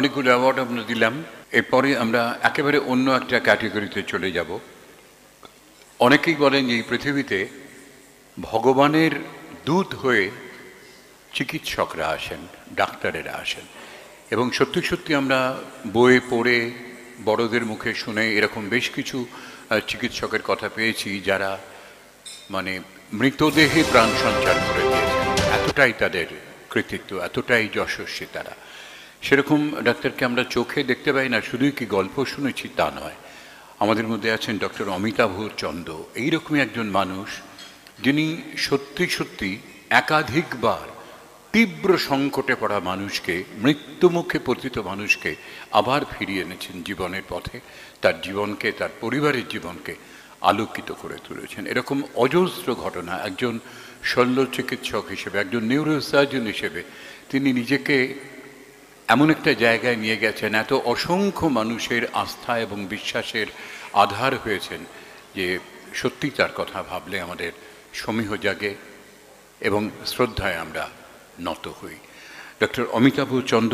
অনেকগুলো অ্যাওয়ার্ড আমরা দিলাম। এরপরে আমরা একেবারে অন্য একটা ক্যাটেগরিতে চলে যাব। অনেকেই বলেন যে এই পৃথিবীতে ভগবানের দূত হয়ে চিকিৎসকরা আসেন, ডাক্তারেরা আসেন, এবং সত্যি সত্যি আমরা বইয়ে পড়ে বড়দের মুখে শুনে এরকম বেশ কিছু চিকিৎসকের কথা পেয়েছি যারা মানে মৃতদেহে প্রাণ সঞ্চার করে দিয়েছেন। এতটাই তাদের কৃতিত্ব, এতটাই যশস্বী তারা। সেরকম ডাক্তারকে আমরা চোখে দেখতে পাই না, শুধুই কি গল্প শুনেছি তা নয়। আমাদের মধ্যে আছেন ডক্টর অমিতাভ চন্দ। এইরকমই একজন মানুষ যিনি সত্যি সত্যি একাধিকবার তীব্র সংকটে পড়া মানুষকে, মৃত্যুমুখে পতিত মানুষকে আবার ফিরিয়ে এনেছেন জীবনের পথে, তার জীবনকে, তার পরিবারের জীবনকে আলোকিত করে তুলেছেন। এরকম অজস্র ঘটনা। একজন শল্য চিকিৎসক হিসেবে, একজন নিউরোসার্জন হিসেবে তিনি নিজেকে এমন একটা জায়গায় নিয়ে গেছেন, এত অসংখ্য মানুষের আস্থা এবং বিশ্বাসের আধার হয়েছেন যে সত্যি তার কথা ভাবলে আমাদের সমীহ জাগে এবং শ্রদ্ধায় আমরা নত হই। ডক্টর অমিতাভ চন্দ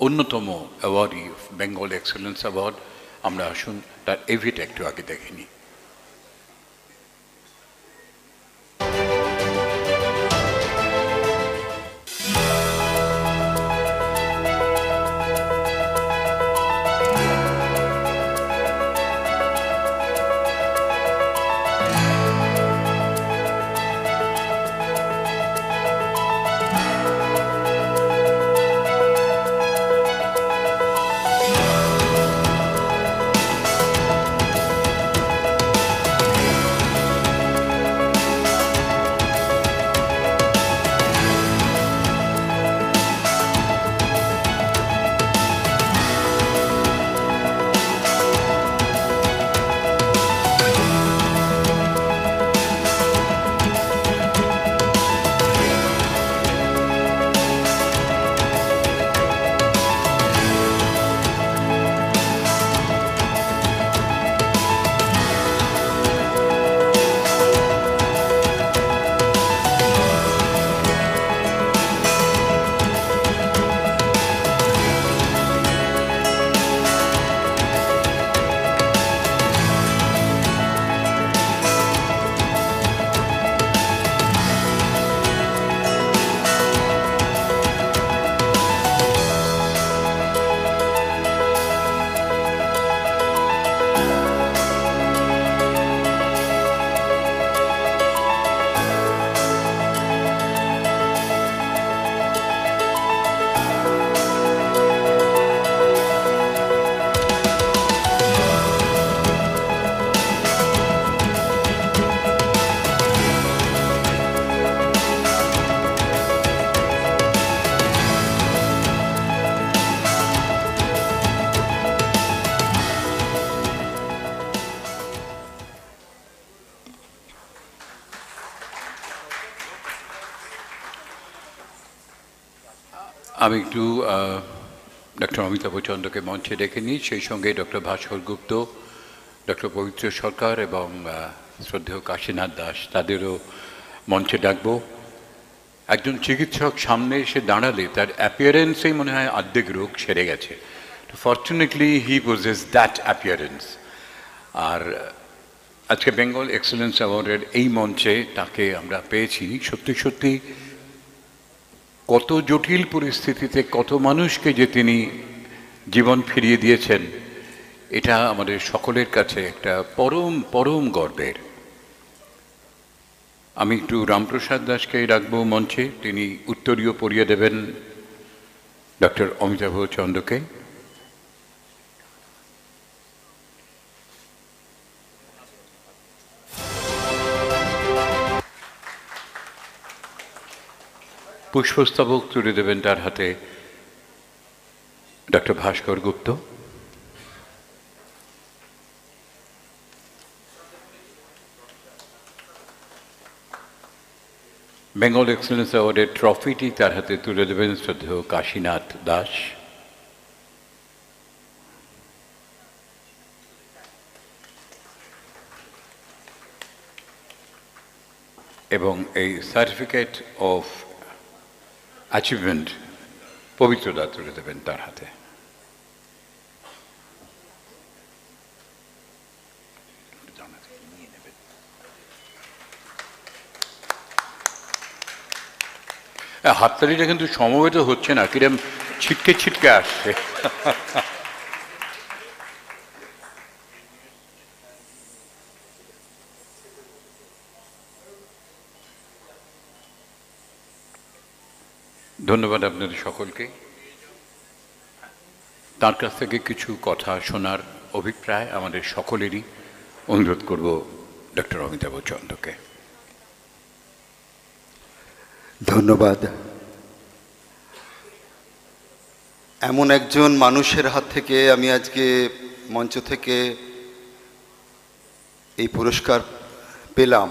অন্যতম অ্যাওয়ার্ডি, বেঙ্গল এক্সেলেন্স অ্যাওয়ার্ড। আমরা আসুন তার এভিটা একটু আগে দেখে নিই। আমি একটু ডক্টর অমিতাভ চন্দ্রকে মঞ্চে ডেকে নিই, সেই সঙ্গে ডক্টর ভাস্কর গুপ্ত, ডক্টর পবিত্র সরকার এবং শ্রদ্ধেয় কাশীনাথ দাস, তাদেরও মঞ্চে ডাকবো। একজন চিকিৎসক সামনে এসে দাঁড়ালে তার অ্যাপিয়ারেন্সেই মনে হয় অর্ধেক রোগ সেরে গেছে। Fortunately he possess that appearance. আর আজকে বেঙ্গল এক্সেলেন্স অ্যাওয়ার্ডের এই মঞ্চে তাকে আমরা পেয়েছি। সত্যি সত্যি কত জটিল পরিস্থিতিতে কত মানুষকে যে তিনি জীবন ফিরিয়ে দিয়েছেন, এটা আমাদের সকলের কাছে একটা পরম পরম গর্বের। আমি একটু রামপ্রসাদ দাসকে রাখবো মঞ্চে, তিনি উত্তরীয় পরিয়ে দেবেন ডক্টর অমিতাভ চন্দ্রকে। পুষ্পস্তবক তুলে দেবেন তার হাতে ডক্টর ভাস্কর গুপ্ত। বেঙ্গল এক্সেলেন্স অ্যাওয়ার্ডের ট্রফিটি তার হাতে তুলে দেবেন শ্রদ্ধেয় কাশীনাথ দাস। এবং এই সার্টিফিকেট অফ অ্যাচিভমেন্ট পবিত্রতা তুলে দেবেন তার হাতে। হাততালিটা কিন্তু সমবেত হচ্ছে না, কিরম ছিটকে ছিটকে আসছে। ধন্যবাদ আপনাদের সকলকে। তার কাছ থেকে কিছু কথা শোনার অভিপ্রায় আমাদের সকলেরই। অনুরোধ করব ডক্টর অমিতাভ চন্দ্রকে। ধন্যবাদ। এমন একজন মানুষের হাত থেকে আমি আজকে মঞ্চ থেকে এই পুরস্কার পেলাম,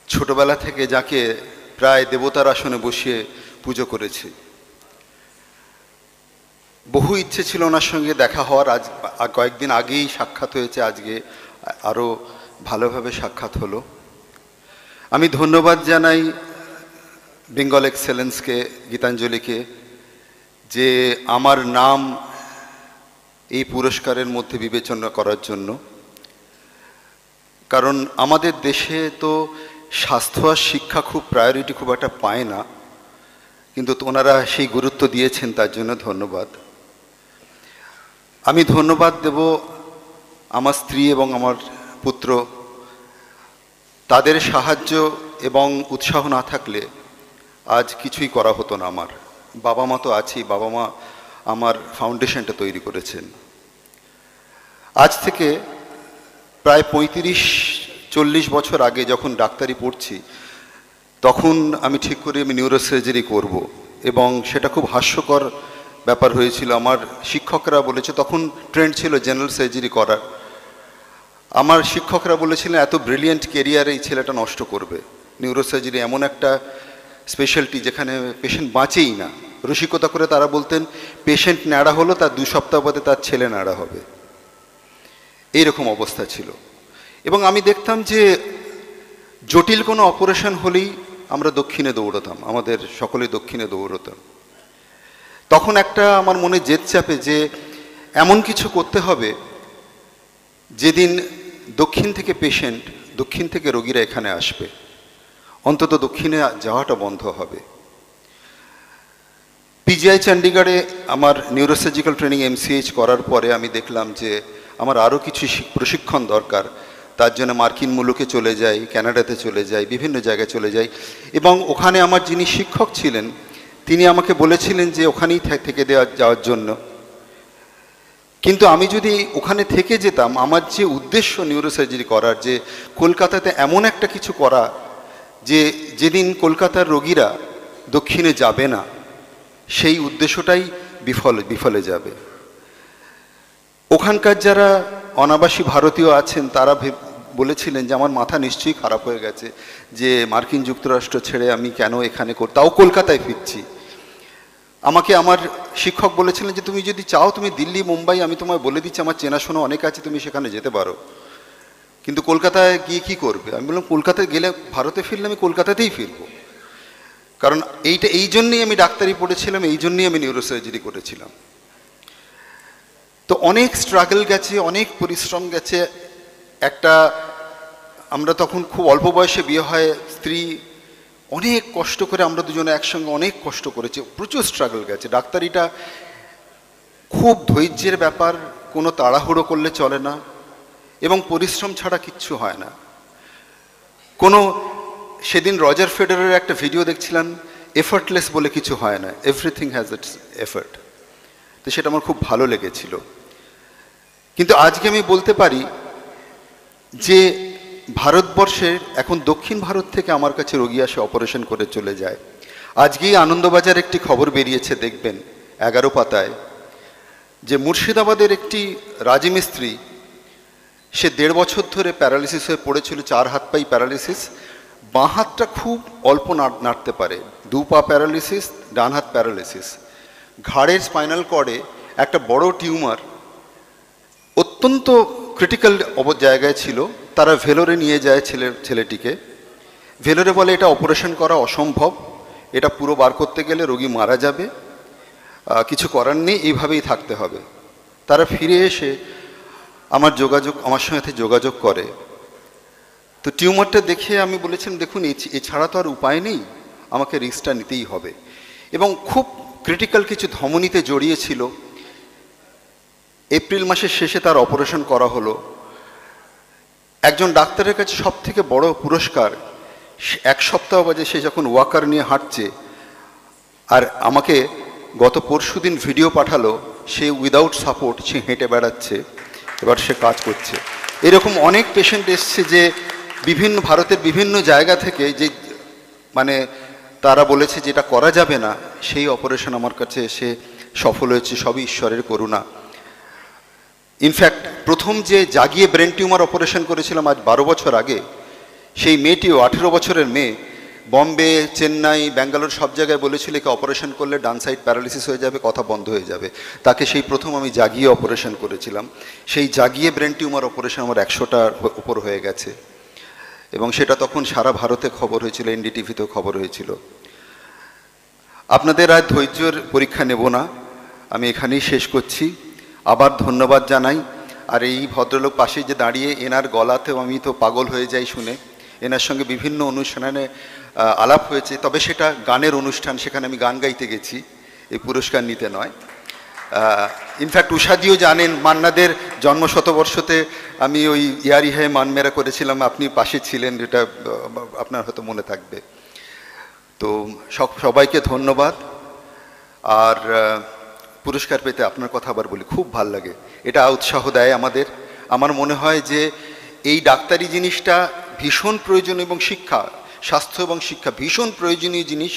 ছোটবেলা থেকে যাকে প্রায় দেবতার আসনে বসিয়ে পুজো করেছি। বহু ইচ্ছে ছিল ওনার সঙ্গে দেখা হওয়ার, আজ কয়েকদিন আগেই সাক্ষাৎ হয়েছে, আজকে আরও ভালোভাবে সাক্ষাৎ হলো। আমি ধন্যবাদ জানাই বেঙ্গল এক্সেলেন্সকে, গীতাঞ্জলিকে, যে আমার নাম এই পুরস্কারের মধ্যে বিবেচনা করার জন্য। কারণ আমাদের দেশে তো স্বাস্থ্য আর শিক্ষা খুব প্রায়োরিটি খুব একটা পায় না, কিন্তু ওনারা সেই গুরুত্ব দিয়েছেন, তার জন্য ধন্যবাদ। আমি ধন্যবাদ দেব আমার স্ত্রী এবং আমার পুত্র। তাদের সাহায্য এবং উৎসাহ না থাকলে আজ কিছুই করা হতো না। আমার বাবা মা তো আছেই, বাবা মা আমার ফাউন্ডেশনটা তৈরি করেছেন। আজ থেকে প্রায় 35-40 বছর আগে যখন ডাক্তারি পড়ছি, তখন আমি ঠিক করি আমি নিউরোসার্জারি করব, এবং সেটা খুব হাস্যকর ব্যাপার হয়েছিল। আমার শিক্ষকরা বলেছে, তখন ট্রেন্ড ছিল জেনারেল সার্জারি করার। আমার শিক্ষকরা বলেছিলেন এত ব্রিলিয়েন্ট কেরিয়ার এই ছেলেটা নষ্ট করবে। নিউরোসার্জারি এমন একটা স্পেশালিটি যেখানে পেশেন্ট বাঁচেই না। রসিকতা করে তারা বলতেন, পেশেন্ট ন্যাড়া হলো, তার 2 সপ্তাহ বাদে তার ছেলে ন্যাড়া হবে। এইরকম অবস্থা ছিল। এবং আমি দেখতাম যে জটিল কোনো অপারেশন হলেই আমরা দক্ষিণে দৌড়তাম, আমাদের সকলে দক্ষিণে দৌড়তাম। তখন একটা আমার মনে জেদ চাপে যে এমন কিছু করতে হবে যেদিন দক্ষিণ থেকে পেশেন্ট, দক্ষিণ থেকে রোগীরা এখানে আসবে, অন্তত দক্ষিণে যাওয়াটা বন্ধ হবে। পিজিআই চণ্ডীগড়ে আমার নিউরোসার্জিক্যাল ট্রেনিং MCH করার পরে আমি দেখলাম যে আমার আরও কিছু প্রশিক্ষণ দরকার। তার জন্য মার্কিন মুলুকে চলে যাই, কানাডাতে চলে যাই, বিভিন্ন জায়গায় চলে যাই। এবং ওখানে আমার যিনি শিক্ষক ছিলেন তিনি আমাকে বলেছিলেন যে ওখানেই থেকে যাওয়ার জন্য। কিন্তু আমি যদি ওখানে থেকে যেতাম, আমার যে উদ্দেশ্য নিউরোসার্জারি করার, যে কলকাতাতে এমন একটা কিছু করা যে যেদিন কলকাতার রোগীরা দক্ষিণে যাবে না, সেই উদ্দেশ্যটাই বিফলে যাবে। ওখানকার যারা অনাবাসী ভারতীয় আছেন তারা বলেছিলেন যে আমার মাথা নিশ্চয়ই খারাপ হয়ে গেছে, যে মার্কিন যুক্তরাষ্ট্র ছেড়ে আমি কেন এখানে তাও কলকাতায় ফিরছি। আমাকে আমার শিক্ষক বলেছিলেন যে তুমি যদি চাও তুমি দিল্লি, মুম্বাই, আমি তোমায় বলে দিচ্ছি আমার চেনাশোনা অনেক আছে, তুমি সেখানে যেতে পারো, কিন্তু কলকাতায় গিয়ে কী করবে? আমি বললাম কলকাতায় গেলে, ভারতে ফিরলে আমি কলকাতাতেই ফিরব। কারণ এই জন্যেই আমি ডাক্তারি পড়েছিলাম, এই জন্যেই আমি নিউরোসার্জারি করেছিলাম। তো অনেক স্ট্রাগল গেছে, অনেক পরিশ্রম গেছে। আমরা তখন খুব অল্প বয়সে বিয়ে হয়, স্ত্রী অনেক কষ্ট করে, আমরা দুজনে একসঙ্গে অনেক কষ্ট করেছি, প্রচুর স্ট্রাগল গেছে। ডাক্তারিটা খুব ধৈর্যের ব্যাপার, কোনো তাড়াহুড়ো করলে চলে না, এবং পরিশ্রম ছাড়া কিচ্ছু হয় না। সেদিন রজার ফেডারের একটা ভিডিও দেখছিলাম, এফার্টলেস বলে কিছু হয় না, এভরিথিং হ্যাজ ইটস এফার্ট। তো সেটা আমার খুব ভালো লেগেছিল। কিন্তু আজকে আমি বলতে পারি যে ভারতবর্ষের এখন দক্ষিণ ভারত থেকে আমার কাছে রোগী আসে, অপারেশন করে চলে যায়। আজকেই আনন্দবাজার একটি খবর বেরিয়েছে, দেখবেন 11 পাতায়, যে মুর্শিদাবাদের একটি রাজমিস্ত্রি, সে 1.5 বছর ধরে প্যারালিসিস হয়ে পড়েছিল, 4 হাত পাই প্যারালিসিস, বাঁ হাতটা খুব অল্প নাড়তে পারে, 2 পা প্যারালিসিস, ডান হাত প্যারালিসিস। ঘাড়ের স্পাইনাল কর্ডে একটা বড় টিউমার, অত্যন্ত ক্রিটিক্যাল জায়গায় ছিল। তারা ভেলোরে নিয়ে যায় ছেলেটিকে। ভেলোরে বলে এটা অপারেশন করা অসম্ভব, এটা পুরো বার করতে গেলে রোগী মারা যাবে, কিছু করার নেই, এইভাবেই থাকতে হবে। তারা ফিরে এসে আমার সঙ্গে যোগাযোগ করে। তো টিউমারটা দেখে আমি বলেছিলাম, দেখুন এছাড়া তো আর উপায় নেই, আমাকে রিস্কটা নিতেই হবে। এবং খুব ক্রিটিক্যাল কিছু ধমনীতে জড়িয়েছিল। এপ্রিল মাসের শেষে তার অপারেশন করা হলো। একজন ডাক্তারের কাছে সব থেকে বড় পুরস্কার, এক সপ্তাহ বাদে সে যখন ওয়াকার নিয়ে হাঁটছে, আর আমাকে গত পরশুদিন ভিডিও পাঠালো, সে উইদাউট সাপোর্ট সে হেঁটে বেড়াচ্ছে, এবার সে কাজ করছে। এরকম অনেক পেশেন্ট এসছে যে ভারতের বিভিন্ন জায়গা থেকে, যে মানে তারা বলেছে যে এটা করা যাবে না, সেই অপারেশন আমার কাছে এসে সফল হয়েছে, সবই ঈশ্বরের করুণা। ইনফ্যাক্ট প্রথম যে জাগিয়ে ব্রেন টিউমার অপারেশন করেছিলাম আজ 12 বছর আগে, সেই মেয়েটিও 18 বছরের মেয়ে, বম্বে, চেন্নাই, ব্যাঙ্গালোর সব জায়গায় বলেছিল একে অপারেশন করলে ডান সাইড প্যারালিসিস হয়ে যাবে, কথা বন্ধ হয়ে যাবে। তাকে সেই প্রথম আমি জাগিয়ে অপারেশন করেছিলাম। সেই জাগিয়ে ব্রেন টিউমার অপারেশন আমার 100টার উপর হয়ে গেছে, এবং সেটা তখন সারা ভারতে খবর হয়েছিল, এনডিটিভিতেও খবর হয়েছিল। আপনাদের আর ধৈর্যের পরীক্ষা নেব না, আমি এখানেই শেষ করছি। আবার ধন্যবাদ জানাই। আর এই ভদ্রলোক পাশে যে দাঁড়িয়ে, এনার গলাতেও আমি তো পাগল হয়ে যাই শুনে। এনার সঙ্গে বিভিন্ন অনুষ্ঠানে আলাপ হয়েছে, তবে সেটা গানের অনুষ্ঠান, সেখানে আমি গান গাইতে গেছি, এই পুরস্কার নিতে নয়। ইনফ্যাক্ট উষাদিও জানেন, মান্নাদের জন্মশতবর্ষতে আমি ওই ইয়ারি হে মান মেরা করেছিলাম, আপনি পাশে ছিলেন, যেটা আপনার হয়তো মনে থাকবে। তো সবাইকে ধন্যবাদ। আর পুরস্কার পেতে আপনার কথা আবার বলি, খুব ভাল লাগে, এটা উৎসাহ দেয় আমাদের। আমার মনে হয় যে এই ডাক্তারি জিনিসটা ভীষণ প্রয়োজন, এবং শিক্ষা, স্বাস্থ্য এবং শিক্ষা ভীষণ প্রয়োজনীয় জিনিস।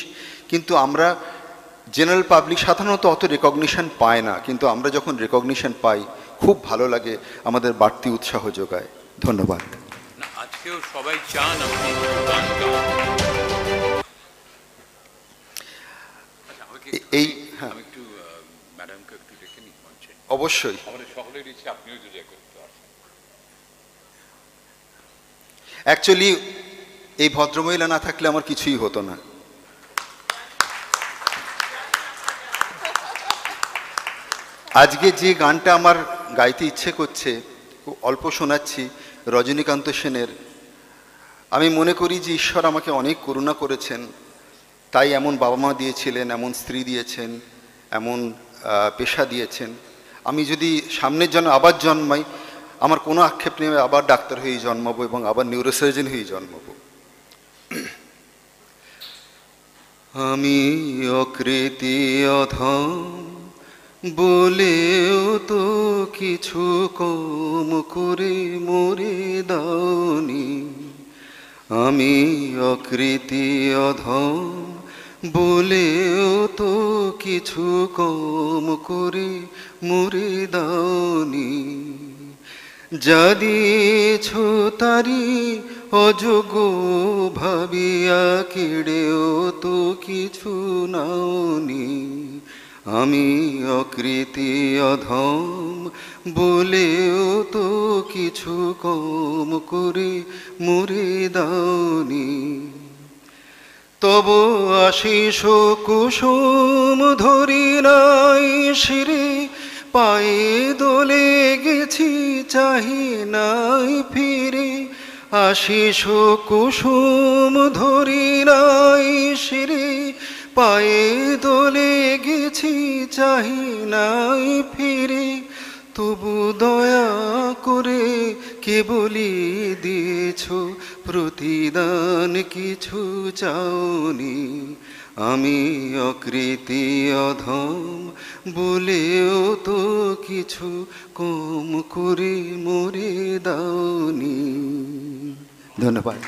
কিন্তু আমরা জেনারেল পাবলিক সাধারণত অত রেকগনিশন পায় না, কিন্তু আমরা যখন রেকগনিশন পাই খুব ভালো লাগে, আমাদের বাড়তি উৎসাহ যোগায়। ধন্যবাদ। আজকেও সবাই চান এই হ্যাঁ, অবশ্যই অ্যাকচুয়ালি এই ভদ্রমহিলা না থাকলে আমার কিছুই হতো না। আজকে যে গানটা আমার গাইতে ইচ্ছে করছে, অল্প শোনাচ্ছি, রজনীকান্ত সেনের। আমি মনে করি যে ঈশ্বর আমাকে অনেক করুণা করেছেন, তাই এমন বাবা মা দিয়েছিলেন, এমন স্ত্রী দিয়েছেন, এমন পেশা দিয়েছেন। আমি যদি সামনের জন্য আবার জন্মাই, আমার কোনো আক্ষেপ নেই, আবার ডাক্তার হয়েই জন্মাবো এবং আবার নিউরোসার্জন হয়েই জন্মাবো। আমি অকৃতি অধম বলেও তো কিছু কম করে মরে দাওনি, আমি অকৃতি অধম বলেও তো কিছু কম করে মরে দাওনি, যা দিয়েছ তারি অযোগ্য ভাবিয়া কেড়েও তো কিছু নাওনি, আমি অকৃতি অধম বলেও তো কিছু কম করে মরে দাওনি, তব আশিস কুসুম ধরি নাই শিরে, পায়ে দোলে গেছি চাহি নাই ফিরে, আশিস কুসুম ধরি নাই শিরে, পায়ে দোলে গেছি চাহি নাই ফিরে, তবু দয়া করে কেবলি দিয়েছ প্রতিদান, কিছু চাওনি, আমি অকৃতি অধম বলেও তো কিছু কম করে মরে দাওনি। ধন্যবাদ।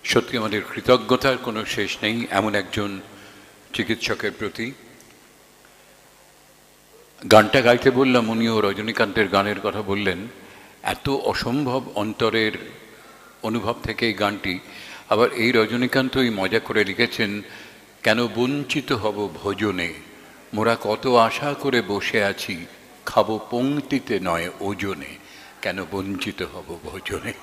সত্যি আমাদের কৃতজ্ঞতার কোনো শেষ নেই এমন একজন চিকিৎসকের প্রতি। গানটা গাইতে বললাম, উনিও রজনীকান্তের গানের কথা বললেন। এত অসম্ভব অন্তরের অনুভব থেকে এই গানটি। আবার এই রজনীকান্তই মজা করে লিখেছেন, কেন বঞ্চিত হব ভোজনে, মোরা কত আশা করে বসে আছি খাবো পংক্তিতে নয় ওজনে, কেন বঞ্চিত হব ভোজনে।